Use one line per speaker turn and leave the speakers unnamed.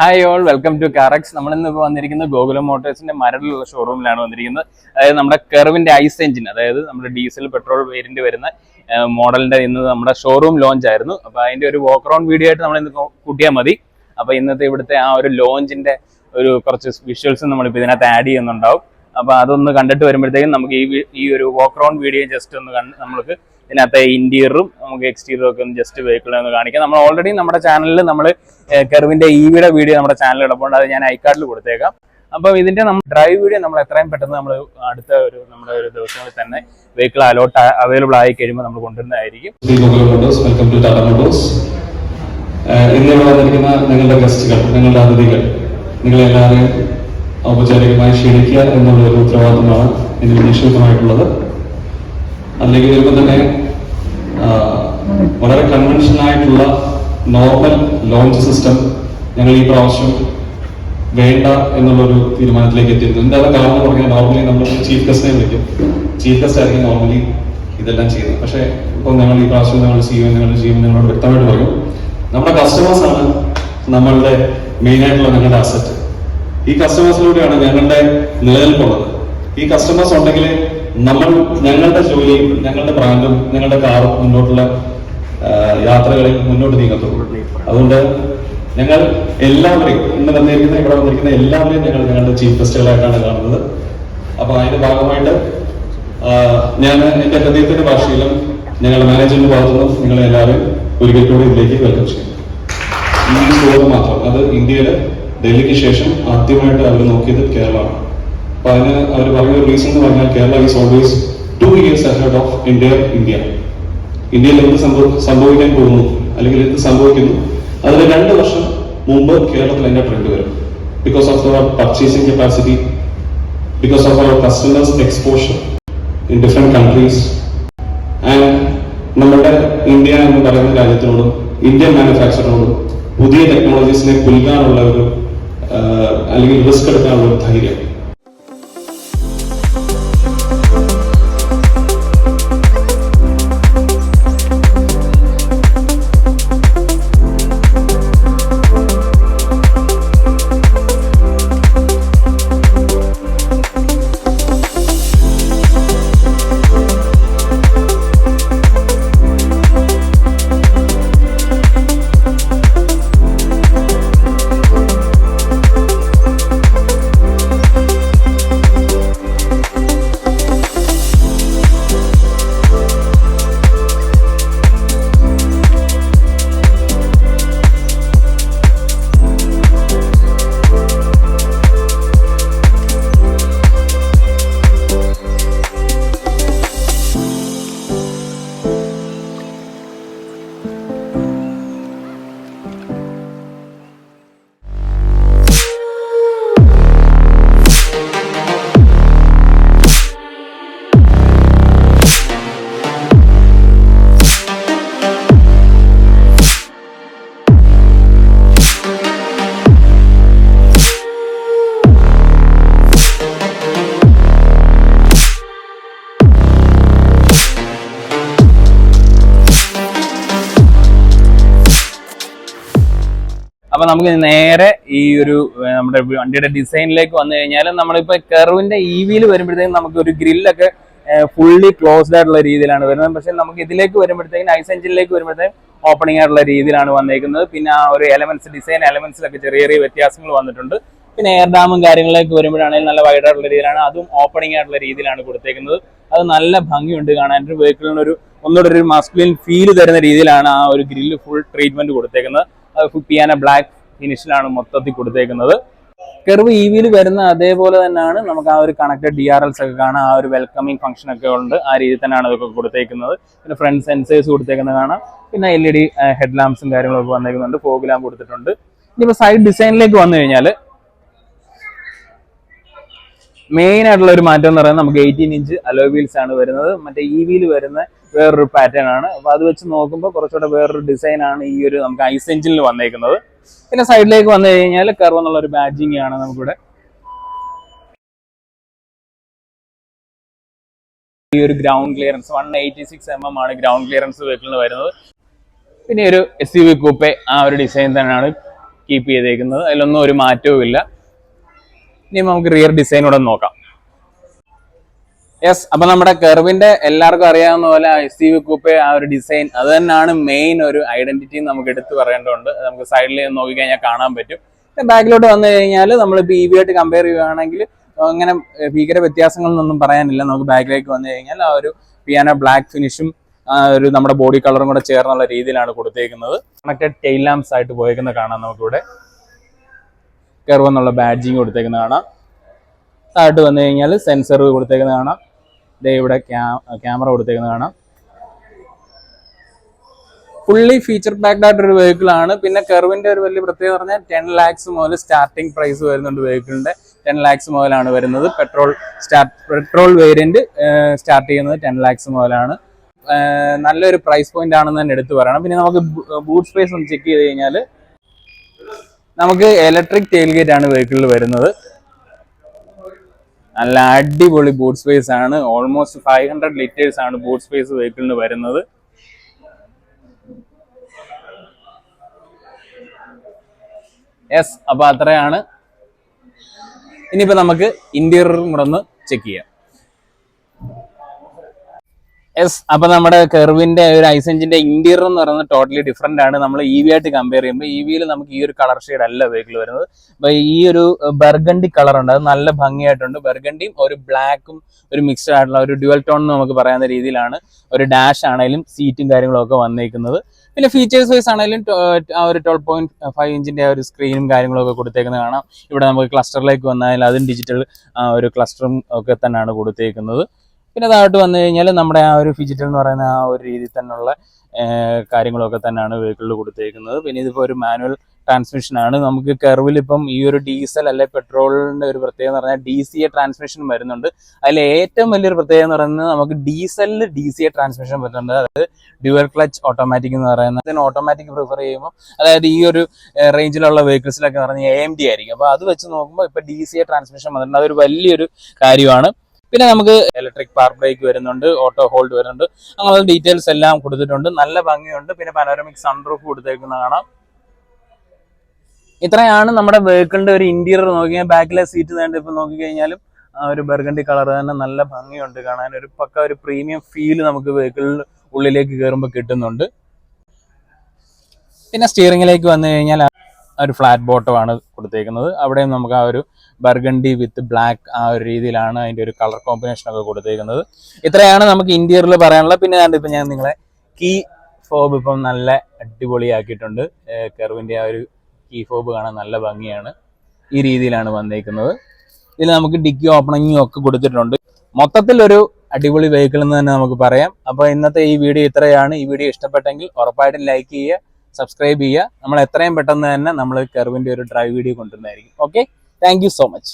Hi all, welcome to കാറക്സ്. നമ്മളിന്നിപ്പോൾ വന്നിരിക്കുന്നത് ഗോകുലം മോട്ടോഴ്സിന്റെ മരടിലുള്ള ഷോറൂമിലാണ് വന്നിരിക്കുന്നത്. അതായത് നമ്മുടെ കെർവിന്റെ ഐസ് എഞ്ചിൻ, അതായത് നമ്മുടെ ഡീസൽ പെട്രോൾ വേരിയന്റ് വരുന്ന മോഡലിന്റെ ഇന്ന് നമ്മുടെ ഷോറൂം ലോഞ്ച് ആയിരുന്നു. അപ്പോൾ അതിന്റെ ഒരു വാക്ക് അറൗണ്ട് വീഡിയോ ആയിട്ട് നമ്മൾ ഇന്ന് കൂട്ടിയാൽ മതി. അപ്പോൾ ഇന്നത്തെ ഇവിടുത്തെ ആ ഒരു ലോഞ്ചിന്റെ ഒരു കുറച്ച് വിഷ്വൽസ് നമ്മളിപ്പോൾ ഇതിനകത്ത് ആഡ് ചെയ്യുന്നുണ്ടാവും. അപ്പോൾ അതൊന്ന് കണ്ടിട്ട് വരുമ്പോഴത്തേക്കും നമുക്ക് ഈ ഒരു വാക്ക് അറൗണ്ട് വീഡിയോ ജസ്റ്റ് ഒന്ന് നമുക്ക് ഇതിനകത്തെ ഇന്റീരിയറും നമുക്ക് എക്സ്റ്റീരിയറും ഒക്കെ ഒന്ന് ജസ്റ്റ് വെഹിക്കിളിനെ ഒന്ന് കാണിക്കാം. നമ്മൾ ഓൾറെഡി നമ്മുടെ ചാനലിൽ നമ്മൾ കെർവിന്റെ ഇവിയുടെ വീഡിയോ നമ്മുടെ ചാനലിൽ കിടപ്പുണ്ട്, അത് ഞാൻ ഐക്കാർഡിൽ കൊടുത്തേക്കാം. അപ്പോൾ ഇതിന്റെ ഡ്രൈവ് വീഡിയോ നമ്മൾ എത്രയും പെട്ടെന്ന് നമ്മൾ അടുത്ത നമ്മുടെ ഒരു ദിവസങ്ങളിൽ തന്നെ വെഹിക്കിൾ അവൈലബിൾ ആയി കഴിയുമ്പോൾ നമ്മൾ കൊണ്ടുവരുന്നതായിരിക്കും.
ഇന്നിവിടെ വന്നിരിക്കുന്ന നിങ്ങളുടെ ഗസ്റ്റുകൾ, നിങ്ങളുടെ അതിഥികൾ, നിങ്ങളെല്ലാവരെയും ഔപചാരികമായി ക്ഷണിക്കുക എന്നുള്ള ഒരു ഉത്തരവാദിത്തമാണ് ഇതിന് നിശ്ചിതമായിട്ടുള്ളത്. അല്ലെങ്കിൽ വരുമ്പോൾ തന്നെ വളരെ കൺവെൻഷനൽ ആയിട്ടുള്ള നോർമൽ ലോഞ്ച് സിസ്റ്റം ഞങ്ങൾ ഈ പ്രാവശ്യം വേണ്ട എന്നുള്ളൊരു തീരുമാനത്തിലേക്ക് എത്തിയിരുന്നു. എന്തായാലും കാരണം എന്ന് പറഞ്ഞാൽ നോർമലി നമ്മൾ ചീഫ് ഗസ്റ്റിനെ വിളിക്കും, ചീഫ് ഗസ്റ്റ് ആയിരിക്കും നോർമലി ഇതെല്ലാം ചെയ്യുന്നത്. പക്ഷേ ഇപ്പോൾ ഞങ്ങൾ ഈ പ്രാവശ്യം ഞങ്ങളുടെ ജീവൻ ഞങ്ങളോട് വ്യക്തമായിട്ട് പറയും, നമ്മുടെ കസ്റ്റമേഴ്സ് ആണ് നമ്മളുടെ മെയിൻ ആയിട്ടുള്ള ഞങ്ങളുടെ അസറ്റ്. ഈ കസ്റ്റമേഴ്സിലൂടെയാണ് ഞങ്ങളുടെ നിലനിൽപ്പുള്ളത്. ഈ കസ്റ്റമേഴ്സ് ഉണ്ടെങ്കിൽ ഞങ്ങളുടെ ജോലിയും ഞങ്ങളുടെ ബ്രാൻഡും ഞങ്ങളുടെ കാറും മുന്നോട്ടുള്ള യാത്രകളിൽ മുന്നോട്ട് നീങ്ങത്തുള്ളൂ. അതുകൊണ്ട് ഞങ്ങൾ എല്ലാവരെയും ഇവിടെ വന്നിരിക്കുന്ന എല്ലാവരെയും ഞങ്ങളുടെ ചീഫ് ഗസ്റ്റുകളായിട്ടാണ് കാണുന്നത്. അപ്പൊ അതിന്റെ ഭാഗമായിട്ട് ഞാൻ എന്റെ ഹൃദയത്തിന്റെ ഭാഷയിലും ഞങ്ങളുടെ മാനേജ്മെന്റ് ഭാഗത്തുനിന്നും നിങ്ങളെ എല്ലാവരും ഒരിക്കൽ കൂടി ഇതിലേക്ക് വെൽക്കം ചെയ്യും. ഈ ഷോറൂം മാത്രം, അത് ഇന്ത്യയില് ഡൽഹിക്ക് ശേഷം ആദ്യമായിട്ട് അവർ നോക്കിയത് കേരളമാണ്. അപ്പൊ അതിന് അവർ പറയുന്ന ഒരു റീസൺ എന്ന് പറഞ്ഞാൽ Kerala is always 2 years ahead of India. ഇന്ത്യയിൽ എന്ത് സംഭവിക്കാൻ പോകുന്നു അല്ലെങ്കിൽ എന്ത് സംഭവിക്കുന്നു അതിന് 2 വർഷം മുമ്പ് കേരളത്തിൽ അതിന്റെ ട്രെൻഡ് വരും. Because of our purchasing capacity, because of our customers exposure in different countries and നമ്മുടെ ഇന്ത്യ എന്ന് പറയുന്ന രാജ്യത്തിനോടും ഇന്ത്യൻ മാനുഫാക്ചറിനോടും പുതിയ ടെക്നോളജീസിനെ പുൽകാനുള്ള ഒരു അല്ലെങ്കിൽ റിസ്ക് എടുക്കാനുള്ള ഒരു ധൈര്യം.
അപ്പൊ നമുക്ക് നേരെ ഈ ഒരു നമ്മുടെ വണ്ടിയുടെ ഡിസൈനിലേക്ക് വന്നു കഴിഞ്ഞാൽ നമ്മളിപ്പോ കെർവിന്റെ ഇവിയിൽ വരുമ്പോഴത്തേക്കും നമുക്ക് ഒരു ഗ്രില്ലൊക്കെ ഫുള്ളി ക്ലോസ്ഡ് ആയിട്ടുള്ള രീതിയിലാണ് വരുന്നത്. പക്ഷെ നമുക്ക് ഇതിലേക്ക് വരുമ്പോഴത്തേക്കും ഐസ് എഞ്ചിനിലേക്ക് വരുമ്പോഴത്തേക്കും ഓപ്പണിംഗ് ആയിട്ടുള്ള രീതിയിലാണ് വന്നേക്കുന്നത്. പിന്നെ ആ ഒരു ഡിസൈൻ എലമെന്റ്സിലൊക്കെ ചെറിയ ചെറിയ വ്യത്യാസങ്ങൾ വന്നിട്ടുണ്ട്. പിന്നെ എയർ ഡാമും കാര്യങ്ങളിലേക്ക് വരുമ്പോഴാണെങ്കിൽ നല്ല വൈഡ് ആയിട്ടുള്ള രീതിയിലാണ്, അതും ഓപ്പണിംഗ് ആയിട്ടുള്ള രീതിയിലാണ് കൊടുത്തേക്കുന്നത്. അത് നല്ല ഭംഗിയുണ്ട് കാണാൻ. വെഹിക്കിളിനൊരു ഒന്നുകൂടെ ഒരു മസ്കുലിൻ ഫീൽ തരുന്ന രീതിയിലാണ് ആ ഒരു ഗ്രില്ല് ഫുൾ ട്രീറ്റ്മെന്റ് കൊടുത്തേക്കുന്നത്. പിയാനോ ബ്ലാക്ക് ഫിനിഷിലാണ് മൊത്തത്തിൽ കൊടുത്തേക്കുന്നത്. കെർവ് ഇവിയിൽ വരുന്ന അതേപോലെ തന്നെയാണ് നമുക്ക് ആ ഒരു കണക്റ്റഡ് DRLs ഒക്കെ കാണാം. ആ ഒരു വെൽക്കമിങ് ഫംഗ്ഷൻ ഒക്കെ ഉണ്ട്, ആ രീതിയിൽ തന്നെയാണ് അതൊക്കെ കൊടുത്തേക്കുന്നത്. പിന്നെ ഫ്രണ്ട് സെൻസേഴ്സ് കൊടുത്തേക്കുന്നത് കാണാം. പിന്നെ LED ഹെഡ് ലാംപ്സും കാര്യങ്ങളൊക്കെ വന്നേക്കുന്നുണ്ട്. ഫോഗ് ലാമ്പ് കൊടുത്തിട്ടുണ്ട്. ഇനിയിപ്പോൾ സൈഡ് ഡിസൈനിലേക്ക് വന്നു കഴിഞ്ഞാൽ മെയിൻ ആയിട്ടുള്ള ഒരു മാറ്റം എന്ന് പറയുന്നത് നമുക്ക് 18 ഇഞ്ച് അലോയ് വീൽസ് ആണ് വരുന്നത്. മറ്റേ ഇവിയിൽ വരുന്ന വേറൊരു പാറ്റേൺ ആണ്. അപ്പൊ അത് വെച്ച് നോക്കുമ്പോൾ കുറച്ചുകൂടെ വേറൊരു ഡിസൈൻ ആണ് ഈ ഒരു നമുക്ക് ഐസ് എഞ്ചിനിൽ വന്നേക്കുന്നത്. പിന്നെ സൈഡിലേക്ക് വന്നു കഴിഞ്ഞാൽ കർവ് എന്നുള്ള ഒരു ബാഡ്ജിങ് ആണ് നമുക്കിവിടെ. ഈ ഒരു ഗ്രൗണ്ട് ക്ലിയറൻസ് 186 mm ആണ് ഗ്രൗണ്ട് ക്ലിയറൻസ് വെഹിക്കിളിന് വരുന്നത്. പിന്നെ ഒരു SUV കൂപ്പെ ആ ഒരു ഡിസൈൻ തന്നെയാണ് കീപ്പ് ചെയ്തേക്കുന്നത്. അതിലൊന്നും ഒരു മാറ്റവും ഇല്ല. ഇനി നമുക്ക് റിയർ ഡിസൈൻ കൂടെ നോക്കാം. യെസ്, അപ്പൊ നമ്മുടെ കെർവിന്റെ എല്ലാവർക്കും അറിയാവുന്ന പോലെ SUV കൂപ്പെ ആ ഒരു ഡിസൈൻ അത് തന്നെയാണ് മെയിൻ ഒരു ഐഡന്റിറ്റി നമുക്ക് എടുത്തു പറയേണ്ടതുണ്ട്. നമുക്ക് സൈഡിൽ നോക്കിക്കഴിഞ്ഞാൽ കാണാൻ പറ്റും. ബാക്കിലോട്ട് വന്നു കഴിഞ്ഞാൽ നമ്മളിപ്പോൾ EV ആയിട്ട് കമ്പയർ ചെയ്യുകയാണെങ്കിൽ അങ്ങനെ ഭീകര വ്യത്യാസങ്ങളൊന്നും പറയാനില്ല. നമുക്ക് ബാക്കിലേക്ക് വന്നു കഴിഞ്ഞാൽ ആ ഒരു പിയാനോ ബ്ലാക്ക് ഫിനിഷും ഒരു നമ്മുടെ ബോഡി കളറും കൂടെ ചേർന്നുള്ള രീതിയിലാണ് കൊടുത്തേക്കുന്നത്. കണക്റ്റഡ് ടെയിൽ ലാംപ്സ് ആയിട്ട് പോയേക്കുന്നത് കാണാം. നമുക്കിവിടെ കെർവ് എന്നുള്ള ബാഡ്ജിങ് കൊടുത്തേക്കുന്നത് കാണാം. താഴോട്ട് വന്നു കഴിഞ്ഞാൽ സെൻസർ കൊടുത്തേക്കുന്നത് കാണാം. ഇവിടെ ക്യാമറ കൊടുത്തേക്കുന്നത് കാണാം. ഫുള്ളി ഫീച്ചർ പാക്ഡ് ആയിട്ടൊരു വെഹിക്കിൾ ആണ്. പിന്നെ കെർവിന്റെ ഒരു വലിയ പ്രത്യേകത പറഞ്ഞാൽ 10 lakhs മുതൽ സ്റ്റാർട്ടിംഗ് പ്രൈസ് വരുന്നുണ്ട്. വെഹിക്കിളിന്റെ 10 lakhs മുതലാണ് വരുന്നത്. പെട്രോൾ വേരിയന്റ് സ്റ്റാർട്ട് ചെയ്യുന്നത് 10 lakhs മുതലാണ്. നല്ലൊരു പ്രൈസ് പോയിന്റ് ആണെന്ന് തന്നെ എടുത്തു പറയണം. പിന്നെ നമുക്ക് ബൂട്ട് സ്പേസ് ഒന്ന് ചെക്ക് ചെയ്ത് കഴിഞ്ഞാൽ നമുക്ക് ഇലക്ട്രിക് ടെയിൽ ഗേറ്റ് ആണ് വെഹിക്കിളിൽ വരുന്നത്. നല്ല അടിപൊളി ബൂട്ട് സ്പേസ് ആണ്. ഓൾമോസ്റ്റ് 500 liters ആണ് ബൂട്ട് സ്പേസ് വെഹിക്കിളിന് വരുന്നത്. യെസ്, അപ്പൊ അത്രയാണ്. ഇനിയിപ്പോ നമുക്ക് ഇന്റീരിയറും കൂടെ ഒന്ന് ചെക്ക് ചെയ്യാം. യെസ്, അപ്പൊ നമ്മുടെ കെർവിന്റെ ഒരു ഐസെഞ്ചിന്റെ ഇന്റീരിയർ എന്ന് പറയുന്നത് ടോട്ടലി ഡിഫറെന്റ് ആണ്. നമ്മൾ EV ആയിട്ട് കമ്പയർ ചെയ്യുമ്പോൾ EVയിൽ നമുക്ക് ഈ ഒരു കളർ ഷെയ്ഡ് അല്ല വെഹിക്കിൾ വരുന്നത്. അപ്പൊ ഈ ഒരു ബർഗണ്ടി കളർ ഉണ്ട്, അത് നല്ല ഭംഗിയായിട്ടുണ്ട്. ബർഗണ്ടിയും ഒരു ബ്ലാക്കും ഒരു മിക്സ്ഡ് ആയിട്ടുള്ള ഒരു ഡ്യുവൽ ടോൺ എന്ന് നമുക്ക് പറയാവുന്ന രീതിയിലാണ് ഒരു ഡാഷ് ആണെങ്കിലും സീറ്റും കാര്യങ്ങളും ഒക്കെ വന്നേക്കുന്നത്. പിന്നെ ഫീച്ചേഴ്സ് വൈസ് ആണെങ്കിലും ആ ഒരു 12.5 ഇഞ്ചിന്റെ ഒരു സ്ക്രീനും കാര്യങ്ങളും ഒക്കെ കൊടുത്തേക്കുന്നത് കാണാം. ഇവിടെ നമുക്ക് ക്ലസ്റ്ററിലേക്ക് വന്നാൽ അതും ഡിജിറ്റൽ ഒരു ക്ലസ്റ്ററും ഒക്കെ തന്നെയാണ് കൊടുത്തേക്കുന്നത്. പിന്നെ താഴോട്ട് വന്നു കഴിഞ്ഞാൽ നമ്മുടെ ആ ഒരു ഫിജിറ്റൽ എന്ന് പറയുന്ന ആ ഒരു രീതിയിൽ തന്നെയുള്ള കാര്യങ്ങളൊക്കെ തന്നെയാണ് വെഹിക്കിളിൽ കൊടുത്തേക്കുന്നത്. പിന്നെ ഇതിപ്പോൾ ഒരു മാനുവൽ ട്രാൻസ്മിഷൻ ആണ്. നമുക്ക് കെർവിൽ ഇപ്പം ഈ ഒരു ഡീസൽ അല്ലെ പെട്രോളിന്റെ ഒരു പ്രത്യേകത എന്ന് പറഞ്ഞാൽ DCA ട്രാൻസ്മിഷൻ വരുന്നുണ്ട്. അതിൽ ഏറ്റവും വലിയൊരു പ്രത്യേകത എന്ന് പറയുന്നത് നമുക്ക് ഡീസലിൽ DCA ട്രാൻസ്മിഷൻ വരുന്നുണ്ട്. അതായത് ഡ്യുവൽ ക്ലച്ച് ഓട്ടോമാറ്റിക് എന്ന് പറയുന്നത്. ഓട്ടോമാറ്റിക് പ്രിഫർ ചെയ്യുമ്പോൾ അതായത് ഈ ഒരു റേഞ്ചിലുള്ള വെഹിക്കിൾസിലൊക്കെ പറഞ്ഞാൽ AMD ആയിരിക്കും. അപ്പോൾ അത് വെച്ച് നോക്കുമ്പോൾ ഇപ്പൊ DCA ട്രാൻസ്മിഷൻ വന്നിട്ടുണ്ട്. അതൊരു വലിയൊരു കാര്യമാണ്. പിന്നെ നമുക്ക് ഇലക്ട്രിക് പാർക്ക് ബ്രേക്ക് വരുന്നുണ്ട്, ഓട്ടോ ഹോൾഡ് വരുന്നുണ്ട്. അങ്ങനെയുള്ള ഡീറ്റെയിൽസ് എല്ലാം കൊടുത്തിട്ടുണ്ട്. നല്ല ഭംഗിയുണ്ട്. പിന്നെ പാനോരമിക് സൺറൂഫ് കൊടുത്തേക്കുന്ന കാണാം. ഇത്രയാണ് നമ്മുടെ വെഹിക്കിളിന്റെ ഒരു ഇന്റീരിയർ. നോക്കിയാൽ ബാക്കിലെ സീറ്റ് തന്നെ ഇപ്പൊ നോക്കിക്കഴിഞ്ഞാലും ഒരു ബർഗണ്ടി കളർ തന്നെ നല്ല ഭംഗിയുണ്ട് കാണാൻ. ഒരു പക്ക ഒരു പ്രീമിയം ഫീൽ നമുക്ക് വെഹിക്കിളിൽ ഉള്ളിലേക്ക് കയറുമ്പോൾ കിട്ടുന്നുണ്ട്. പിന്നെ സ്റ്റിയറിംഗിലേക്ക് വന്നു കഴിഞ്ഞാൽ ഒരു ഫ്ലാറ്റ് ബോട്ടം ആണ് കൊടുത്തേക്കുന്നത്. അവിടെയും നമുക്ക് ആ ഒരു ബർഗണ്ടി വിത്ത് ബ്ലാക്ക് ആ ഒരു രീതിയിലാണ് അതിന്റെ ഒരു കളർ കോമ്പിനേഷൻ ഒക്കെ കൊടുത്തേക്കുന്നത്. ഇത്രയാണ് നമുക്ക് ഇന്റീരിയറിൽ പറയാനുള്ളത്. പിന്നെ ഇപ്പം ഞാൻ നിങ്ങളെ കീ ഫോബ് ഇപ്പം നല്ല അടിപൊളിയാക്കിയിട്ടുണ്ട്. കെർവിന്റെ ആ ഒരു കീ ഫോബ് കാണാൻ നല്ല ഭംഗിയാണ്. ഈ രീതിയിലാണ് വന്നേക്കുന്നത്. ഇതിൽ നമുക്ക് ഡിക്കി ഓപ്പണിങ്ങും ഒക്കെ കൊടുത്തിട്ടുണ്ട്. മൊത്തത്തിൽ ഒരു അടിപൊളി വെഹിക്കിൾ എന്ന് തന്നെ നമുക്ക് പറയാം. അപ്പോൾ ഇന്നത്തെ ഈ വീഡിയോ ഇത്രയാണ്. ഈ വീഡിയോ ഇഷ്ടപ്പെട്ടെങ്കിൽ ഉറപ്പായിട്ടും ലൈക്ക് ചെയ്യുക, സബ്സ്ക്രൈബ് ചെയ്യുക. നമ്മൾ എത്രയും പെട്ടെന്ന് തന്നെ നമ്മൾ കെർവിന്റെ ഒരു ഡ്രൈവ് വീഡിയോ കൊണ്ടുവരുന്നതായിരിക്കും. Okay, thank you so much.